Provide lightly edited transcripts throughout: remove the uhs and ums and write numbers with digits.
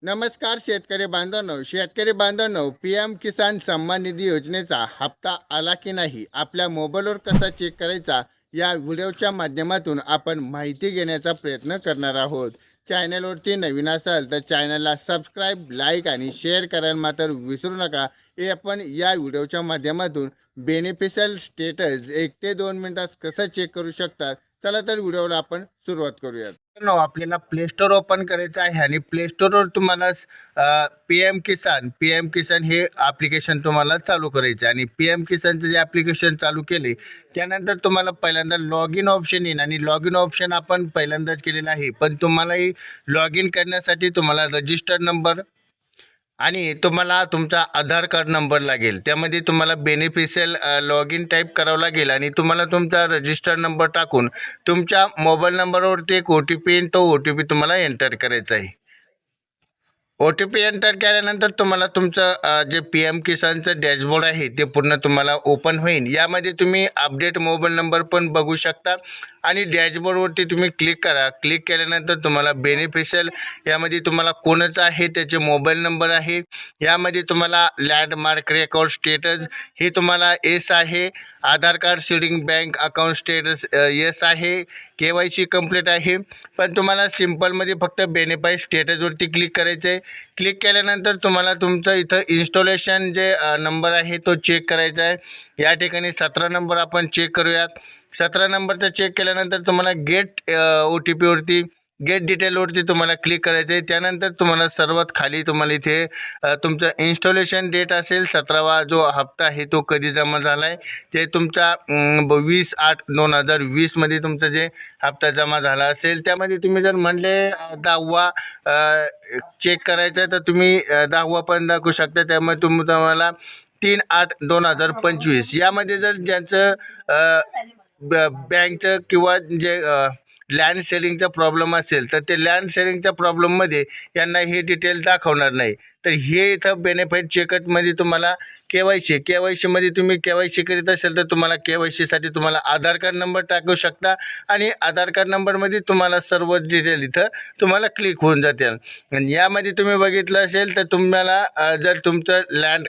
नमस्कार शेतकरी बांधवांनो, पी एम किसान सन्मान निधी योजनेचा हप्ता आला की नाही, आपल्या मोबाईलवर कसा चेक करायचा, या व्हिडिओच्या माध्यमातून आपण माहिती घेण्याचा प्रयत्न करणार आहोत. चॅनलवरती नवीन असाल तर चॅनलला सबस्क्राईब, लाईक आणि शेअर करायला मात्र विसरू नका. हे आपण या व्हिडिओच्या माध्यमातून बेनिफिशियल स्टेटस 1 ते 2 मिनिटात कसं चेक करू शकतात. चला तर व्हिडिओला आपण सुरुवात करूयात. आपल्याला प्ले स्टोर ओपन करायचं आहे आणि प्ले स्टोरवर तुम्हाला पी एम किसान हे ॲप्लिकेशन तुम्हाला चालू करायचं आहे. आणि पी एम किसानचं जे ॲप्लिकेशन चालू केले त्यानंतर तुम्हाला पहिल्यांदा लॉग इन ऑप्शन येईल आणि लॉग इन ऑप्शन आपण पहिल्यांदाच केलेलं आहे. पण तुम्हालाही लॉग इन करण्यासाठी तुम्हाला रजिस्टर नंबर आणि तुम्हाला तुमचा आधार कार्ड नंबर लागेल. त्यामध्ये तुम्हाला बेनिफिशियल लॉग इन टाईप करावं लागेल आणि तुम्हाला तुमचा रजिस्टर नंबर टाकून तुमच्या मोबाईल नंबरवरती एक ओ टी पी येईल. तो ओ टी पी तुम्हाला एंटर करायचा आहे. ओ टी पी एंटर केल्यानंतर तुम्हाला तुमचं जे पी एम किसानचं डॅशबोर्ड आहे ते पूर्ण तुम्हाला ओपन होईल. यामध्ये तुम्ही अपडेट मोबाईल नंबर पण बघू शकता आणि डॅशबोर्डवरती तुम्ही क्लिक करा. क्लिक केल्यानंतर तुम्हाला बेनिफिशियल यामध्ये तुम्हाला कोणाचं आहे त्याचे मोबाईल नंबर आहे. यामध्ये तुम्हाला लँडमार्क रेकॉर्ड स्टेटस हे तुम्हाला येस आहे. Aadhaar card seeding bank account status yes आहे. के वाय सी कंप्लीट आहे. पण तुम्हाला सिम्पलमध्ये फक्त बेनिफाय स्टेटसवरती क्लिक करायचं आहे. क्लिक केल्यानंतर तुम्हाला तुमचं इथं इन्स्टॉलेशन जे नंबर आहे तो चेक करायचा आहे. या ठिकाणी 17 नंबर आपण चेक करूयात. 17 नंबरचा चेक केल्यानंतर तुम्हाला गेट ओ टी पीवरती गेट डिटेलवरती तुम्हाला क्लिक करायचं आहे. त्यानंतर तुम्हाला सर्वात खाली तुम्हाला इथे तुमचं इन्स्टॉलेशन डेट असेल 17वा जो हप्ता आहे तो कधी जमा झाला आहे ते तुमचा 20/8/2020मध्ये तुमचा जे हप्ता जमा झाला असेल. त्यामध्ये तुम्ही जर म्हणले 10वा चेक करायचा आहे तर तुम्ही 10वा पण दाखवू शकता. त्यामुळे तुम्हाला 3/8/2025 यामध्ये जर ज्यांचं बँकचं किंवा जे लँड सेलिंगचा प्रॉब्लेम असेल तर ते लँड सेलिंगच्या प्रॉब्लेममध्ये यांना हे डिटेल दाखवणार नाही. तर हे इथं बेनिफिट चेकअपमध्ये तुम्हाला के वाय सीमध्ये तुम्ही के वाय सी करीत असेल तर तुम्हाला के वाय सीसाठी तुम्हाला आधार कार्ड नंबर टाकू शकता आणि आधार कार्ड नंबरमध्ये तुम्हाला सर्व डिटेल इथं तुम्हाला क्लिक होऊन जातील. आणि यामध्ये तुम्ही बघितलं असेल तर तुम्हाला जर तुमचं लँड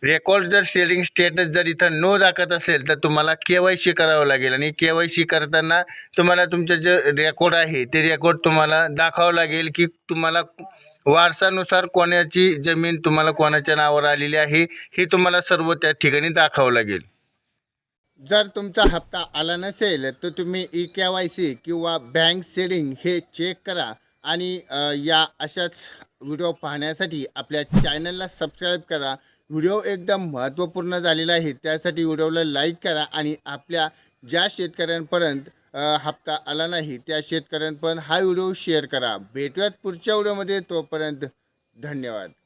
रेकॉर्ड जर सेलिंग स्टेटस जर इथं नो दाखवत असेल तर तुम्हाला के वाय सी करावं लागेल. आणि के वाय सी करताना तुम्हाला तुमचं जे रेकॉर्ड आहे ते रेकॉर्ड तुम्हाला दाखवावं लागेल की तुम्हाला वारसानुसार कोणाची जमीन तुम्हाला कोणाच्या नावावर आलेली आहे हे तुम्हाला सर्व त्या ठिकाणी दाखवावं लागेल. जर तुमचा हप्ता आला नसेल तर तुम्ही ई के वाय सी किंवा बँक सेडिंग हे चेक करा. आणि या अशाच व्हिडिओ पाहण्यासाठी आपल्या चॅनलला सबस्क्राईब करा. व्हिडिओ एकदम महत्त्वपूर्ण झालेला आहे, त्यासाठी व्हिडिओला लाईक करा आणि आपल्या ज्या शेतकऱ्यांपर्यंत हप्ता आला नाही त्या शेतकऱ्यांपर्यंत हा व्हिडिओ शेअर करा. भेटूयात पुढच्या व्हिडिओमध्ये. तोपर्यंत धन्यवाद.